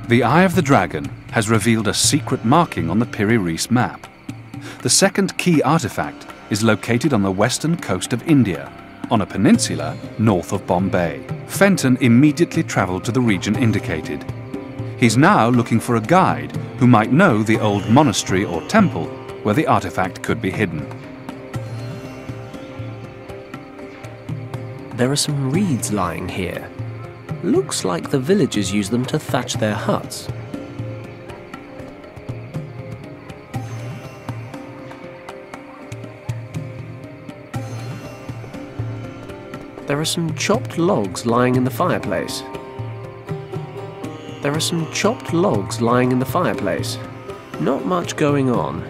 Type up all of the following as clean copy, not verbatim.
The Eye of the Dragon has revealed a secret marking on the Piri Reis map. The second key artifact is located on the western coast of India, on a peninsula north of Bombay. Fenton immediately travelled to the region indicated. He's now looking for a guide who might know the old monastery or temple where the artifact could be hidden. There are some reeds lying here. Looks like the villagers use them to thatch their huts. There are some chopped logs lying in the fireplace. There are some chopped logs lying in the fireplace. Not much going on.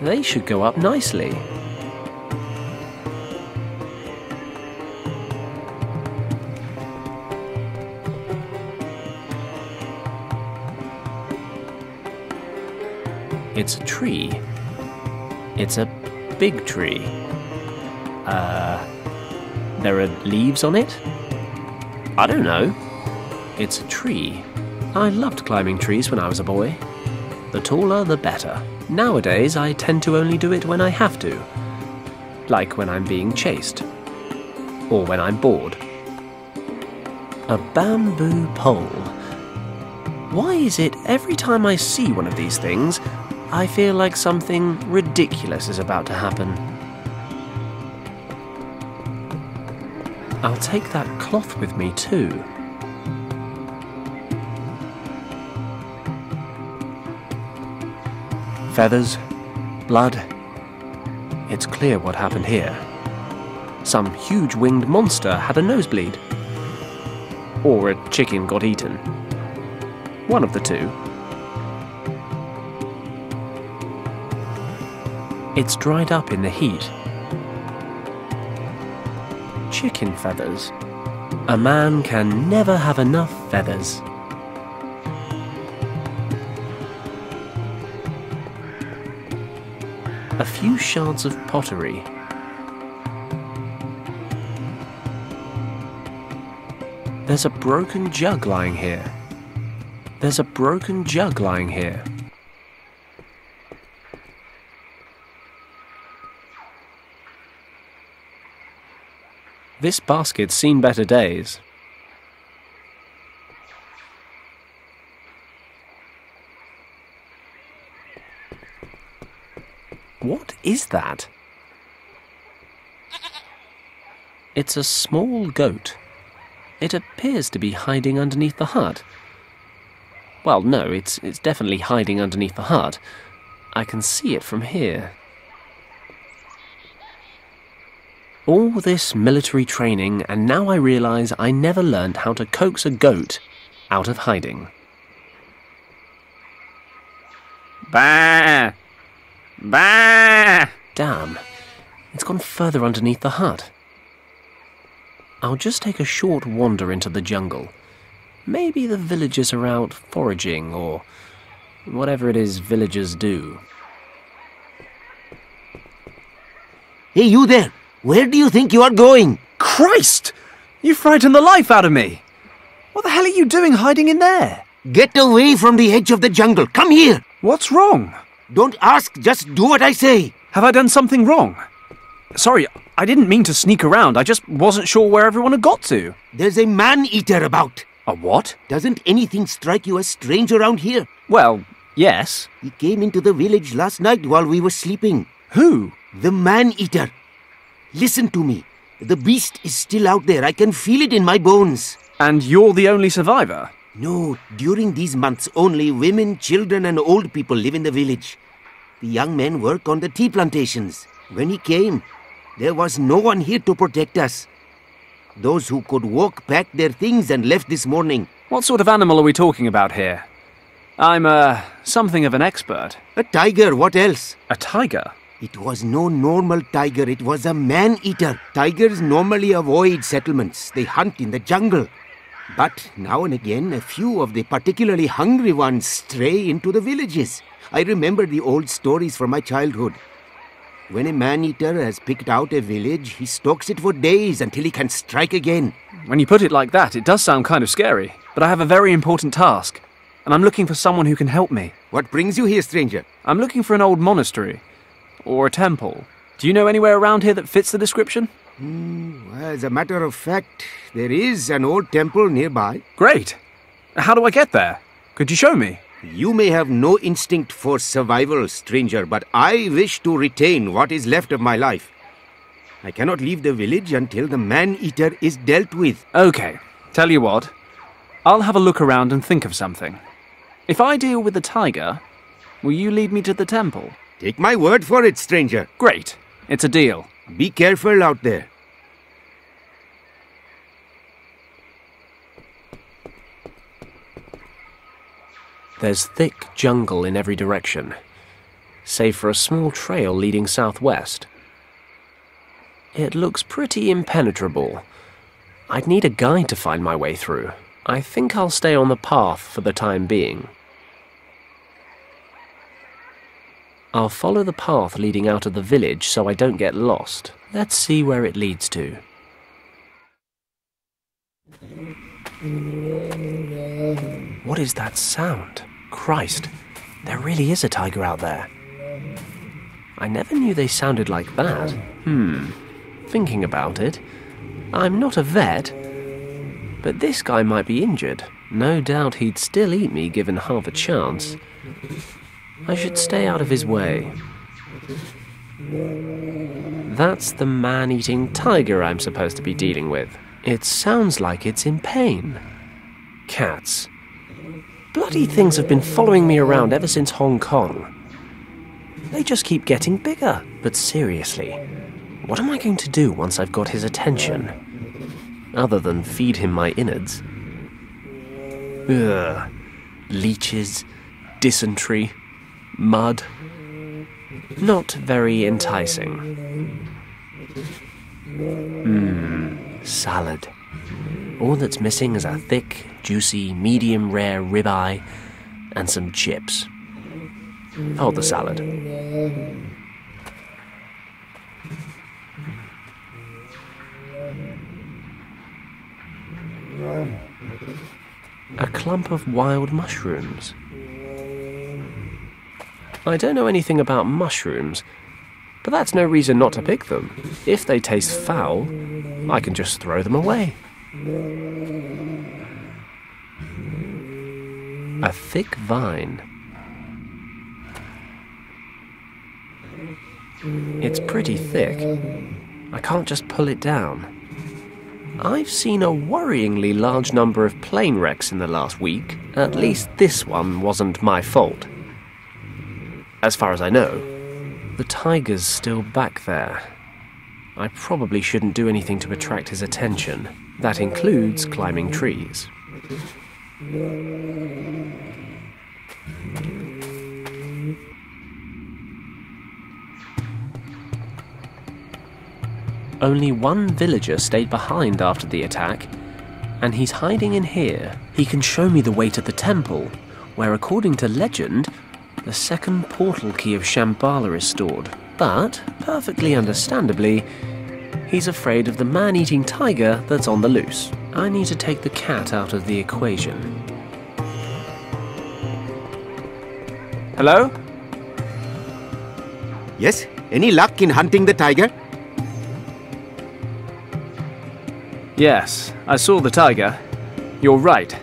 They should go up nicely. It's a tree. It's a big tree. There are leaves on it? I don't know. It's a tree. I loved climbing trees when I was a boy. The taller, the better. Nowadays, I tend to only do it when I have to. Like when I'm being chased. Or when I'm bored. A bamboo pole. Why is it every time I see one of these things, I feel like something ridiculous is about to happen? I'll take that cloth with me too. Feathers, blood. It's clear what happened here. Some huge winged monster had a nosebleed. Or a chicken got eaten. One of the two. It's dried up in the heat. Chicken feathers. A man can never have enough feathers. A few shards of pottery. There's a broken jug lying here. There's a broken jug lying here. This basket's seen better days. What is that? It's a small goat. It appears to be hiding underneath the hut. Well, no, it's definitely hiding underneath the hut. I can see it from here. All this military training, and now I realise I never learned how to coax a goat out of hiding. Bah! Bah! Damn, it's gone further underneath the hut. I'll just take a short wander into the jungle. Maybe the villagers are out foraging, or whatever it is villagers do. Hey, you there! Where do you think you are going? Christ! You frightened the life out of me! What the hell are you doing hiding in there? Get away from the edge of the jungle. Come here! What's wrong? Don't ask, just do what I say. Have I done something wrong? Sorry, I didn't mean to sneak around. I just wasn't sure where everyone had got to. There's a man-eater about. A what? Doesn't anything strike you as strange around here? Well, yes. He came into the village last night while we were sleeping. Who? The man-eater. Listen to me. The beast is still out there. I can feel it in my bones. And you're the only survivor? No, during these months only women, children and old people live in the village. The young men work on the tea plantations. When he came, there was no one here to protect us. Those who could walk packed their things and left this morning. What sort of animal are we talking about here? I'm, something of an expert. A tiger, what else? A tiger? It was no normal tiger, it was a man-eater. Tigers normally avoid settlements. They hunt in the jungle. But now and again, a few of the particularly hungry ones stray into the villages. I remember the old stories from my childhood. When a man-eater has picked out a village, he stalks it for days until he can strike again. When you put it like that, it does sound kind of scary. but I have a very important task, and I'm looking for someone who can help me. What brings you here, stranger? I'm looking for an old monastery, or a temple. Do you know anywhere around here that fits the description? As a matter of fact, there is an old temple nearby. Great! How do I get there? Could you show me? You may have no instinct for survival, stranger, but I wish to retain what is left of my life. I cannot leave the village until the man-eater is dealt with. Okay, tell you what. I'll have a look around and think of something. If I deal with the tiger, will you lead me to the temple? Take my word for it, stranger. Great. It's a deal. Be careful out there. There's thick jungle in every direction, save for a small trail leading southwest. It looks pretty impenetrable. I'd need a guide to find my way through. I think I'll stay on the path for the time being. I'll follow the path leading out of the village so I don't get lost. Let's see where it leads to. What is that sound? Christ, there really is a tiger out there. I never knew they sounded like that. Thinking about it, I'm not a vet, but this guy might be injured. No doubt he'd still eat me given half a chance. I should stay out of his way. That's the man-eating tiger I'm supposed to be dealing with. It sounds like it's in pain. Cats. Bloody things have been following me around ever since Hong Kong. They just keep getting bigger. But seriously, what am I going to do once I've got his attention? Other than feed him my innards. Ugh. Leeches, dysentery, mud. Not very enticing. Salad. All that's missing is a thick, juicy, medium-rare ribeye and some chips. Hold the salad. A clump of wild mushrooms. I don't know anything about mushrooms, but that's no reason not to pick them. If they taste foul, I can just throw them away. A thick vine. It's pretty thick. I can't just pull it down. I've seen a worryingly large number of plane wrecks in the last week. At least this one wasn't my fault. As far as I know, the tiger's still back there. I probably shouldn't do anything to attract his attention. That includes climbing trees. Only one villager stayed behind after the attack, and he's hiding in here. He can show me the way to the temple, where according to legend, the second portal key of Shambhala is stored. But, perfectly understandably, he's afraid of the man-eating tiger that's on the loose. I need to take the cat out of the equation. Hello? Yes? Any luck in hunting the tiger? Yes, I saw the tiger. You're right.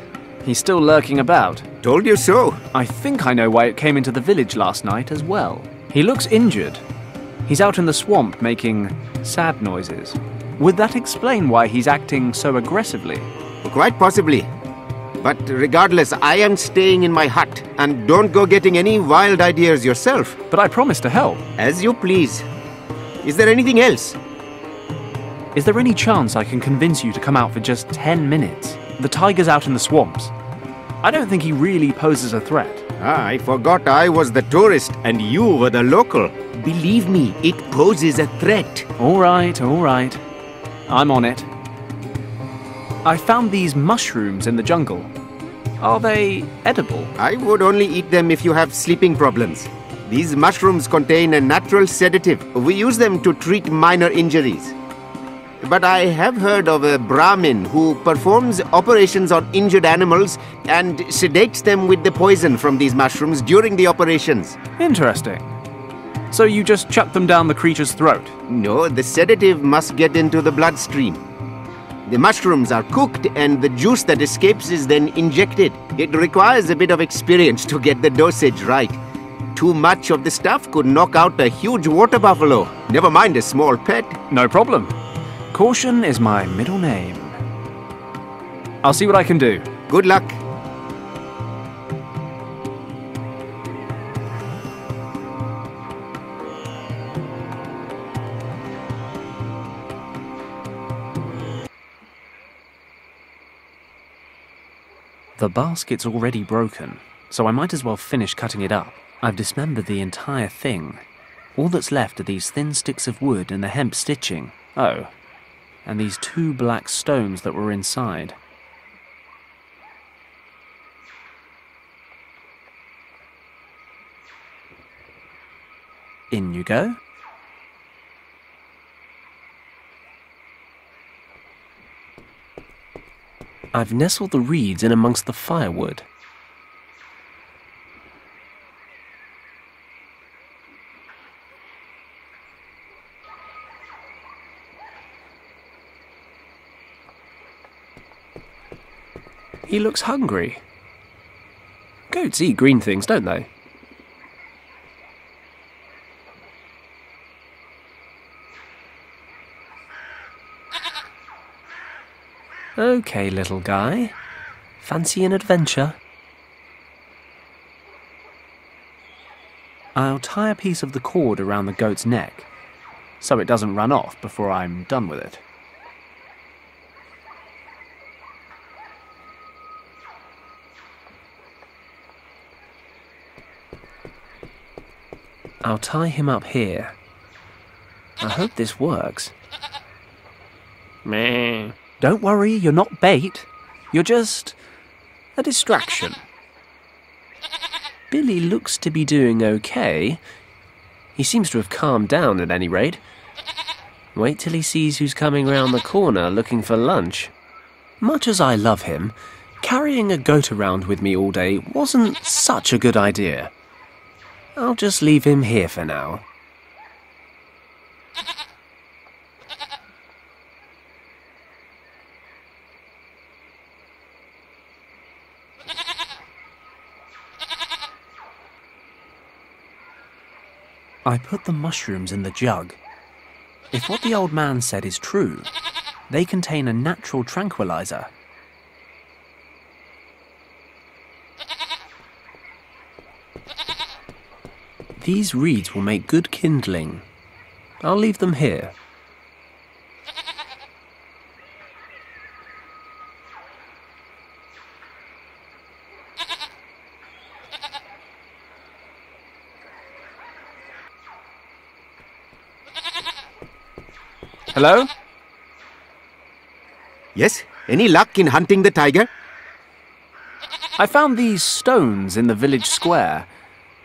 He's still lurking about. Told you so. I think I know why it came into the village last night as well. He looks injured. He's out in the swamp making sad noises. Would that explain why he's acting so aggressively? Quite possibly. But regardless, I am staying in my hut, and don't go getting any wild ideas yourself. But I promised to help. As you please. Is there anything else? Is there any chance I can convince you to come out for just 10 minutes? The tiger's out in the swamps. I don't think he really poses a threat. I forgot I was the tourist and you were the local. Believe me, it poses a threat. All right. I'm on it. I found these mushrooms in the jungle. Are they edible? I would only eat them if you have sleeping problems. These mushrooms contain a natural sedative. We use them to treat minor injuries. but I have heard of a Brahmin who performs operations on injured animals and sedates them with the poison from these mushrooms during the operations. Interesting. So you just chuck them down the creature's throat? No, the sedative must get into the bloodstream. The mushrooms are cooked and the juice that escapes is then injected. It requires a bit of experience to get the dosage right. Too much of the stuff could knock out a huge water buffalo, never mind a small pet. No problem. Caution is my middle name. I'll see what I can do. Good luck. The basket's already broken, so I might as well finish cutting it up. I've dismembered the entire thing. All that's left are these thin sticks of wood and the hemp stitching. Oh, and these 2 black stones that were inside. In you go. I've nestled the reeds in amongst the firewood. He looks hungry. Goats eat green things, don't they? Okay, little guy. Fancy an adventure? I'll tie a piece of the cord around the goat's neck, so it doesn't run off before I'm done with it. I'll tie him up here. I hope this works. Meh. Don't worry, you're not bait. You're just a distraction. Billy looks to be doing okay. He seems to have calmed down at any rate. Wait till he sees who's coming round the corner looking for lunch. Much as I love him, carrying a goat around with me all day wasn't such a good idea. I'll just leave him here for now. I put the mushrooms in the jug. If what the old man said is true, they contain a natural tranquilizer. These reeds will make good kindling. I'll leave them here. Hello? Yes? Any luck in hunting the tiger? I found these stones in the village square.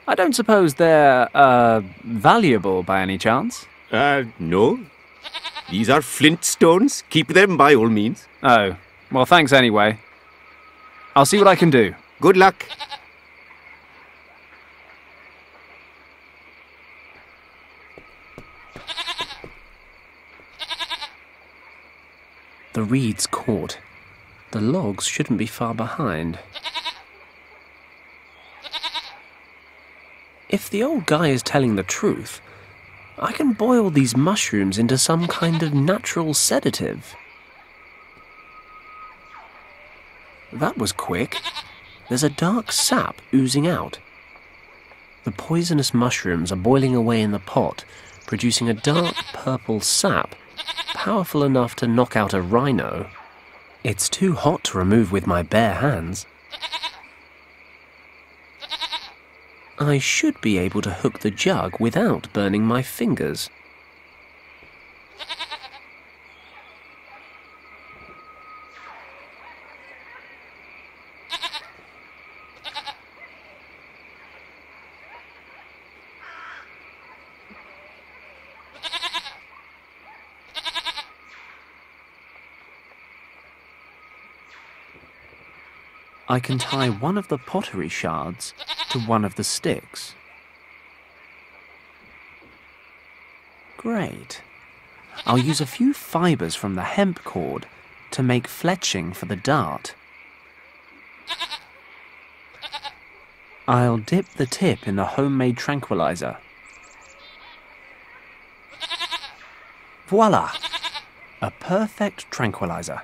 I don't suppose they're, valuable by any chance? No. These are flint stones. Keep them by all means. Oh, well, thanks anyway. I'll see what I can do. Good luck. The reeds caught. The logs shouldn't be far behind. If the old guy is telling the truth, I can boil these mushrooms into some kind of natural sedative. That was quick. There's a dark sap oozing out. The poisonous mushrooms are boiling away in the pot, producing a dark purple sap, powerful enough to knock out a rhino. It's too hot to remove with my bare hands. I should be able to hook the jug without burning my fingers. I can tie one of the pottery shards to one of the sticks. Great. I'll use a few fibres from the hemp cord to make fletching for the dart. I'll dip the tip in the homemade tranquilizer. Voila! A perfect tranquilizer.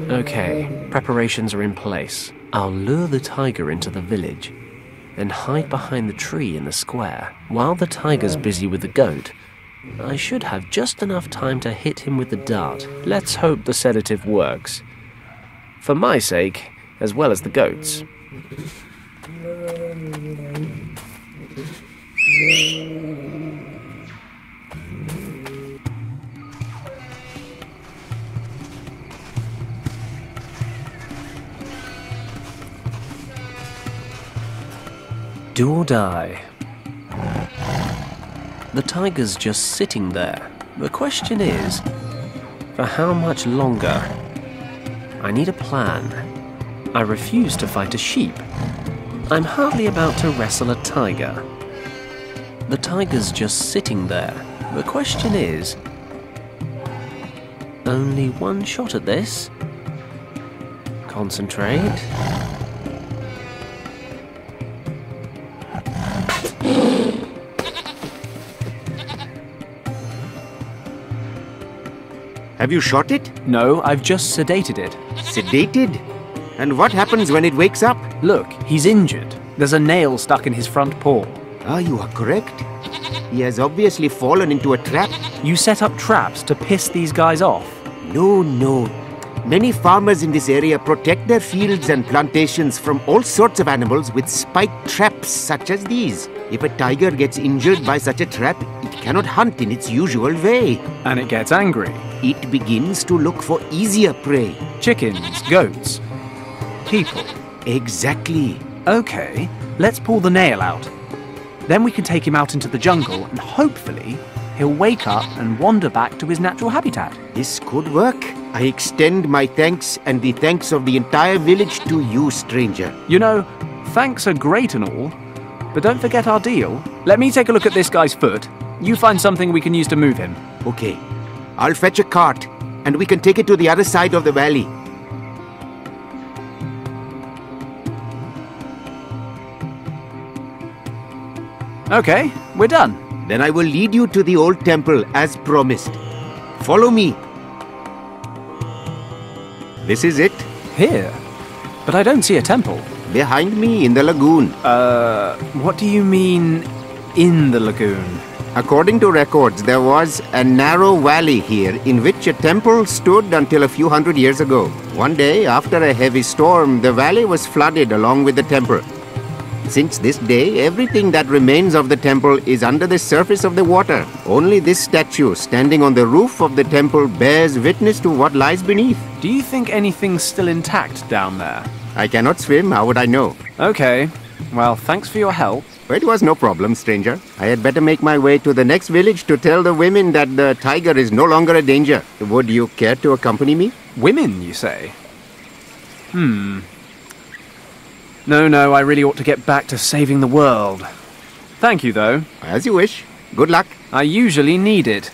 Okay, preparations are in place. I'll lure the tiger into the village, then hide behind the tree in the square. While the tiger's busy with the goat, I should have just enough time to hit him with the dart. Let's hope the sedative works. For my sake, as well as the goat's. Do or die. The tiger's just sitting there. The question is, for how much longer? I need a plan. I refuse to fight a sheep. I'm hardly about to wrestle a tiger. The tiger's just sitting there. The question is, only one shot at this? Concentrate. Have you shot it? No, I've just sedated it. Sedated? And what happens when it wakes up? Look, he's injured. There's a nail stuck in his front paw. You are correct. He has obviously fallen into a trap. You set up traps to piss these guys off. No. Many farmers in this area protect their fields and plantations from all sorts of animals with spiked traps such as these. If a tiger gets injured by such a trap, it cannot hunt in its usual way. And it gets angry. It begins to look for easier prey. Chickens, goats, people. Exactly. Okay, let's pull the nail out. Then we can take him out into the jungle and hopefully he'll wake up and wander back to his natural habitat. This could work. I extend my thanks and the thanks of the entire village to you, stranger. You know, thanks are great and all, but don't forget our deal. Let me take a look at this guy's foot. You find something we can use to move him. Okay. I'll fetch a cart and we can take it to the other side of the valley. Okay, we're done. Then I will lead you to the old temple as promised. Follow me. This is it. Here? But I don't see a temple. Behind me in the lagoon. What do you mean, in the lagoon? According to records, there was a narrow valley here in which a temple stood until a few hundred years ago. One day, after a heavy storm, the valley was flooded along with the temple. Since this day, everything that remains of the temple is under the surface of the water. Only this statue standing on the roof of the temple bears witness to what lies beneath. Do you think anything's still intact down there? I cannot swim, how would I know? Okay, well, thanks for your help. It was no problem, stranger. I had better make my way to the next village to tell the women that the tiger is no longer a danger. Would you care to accompany me? Women, you say? No, I really ought to get back to saving the world. Thank you, though. As you wish. Good luck. I usually need it.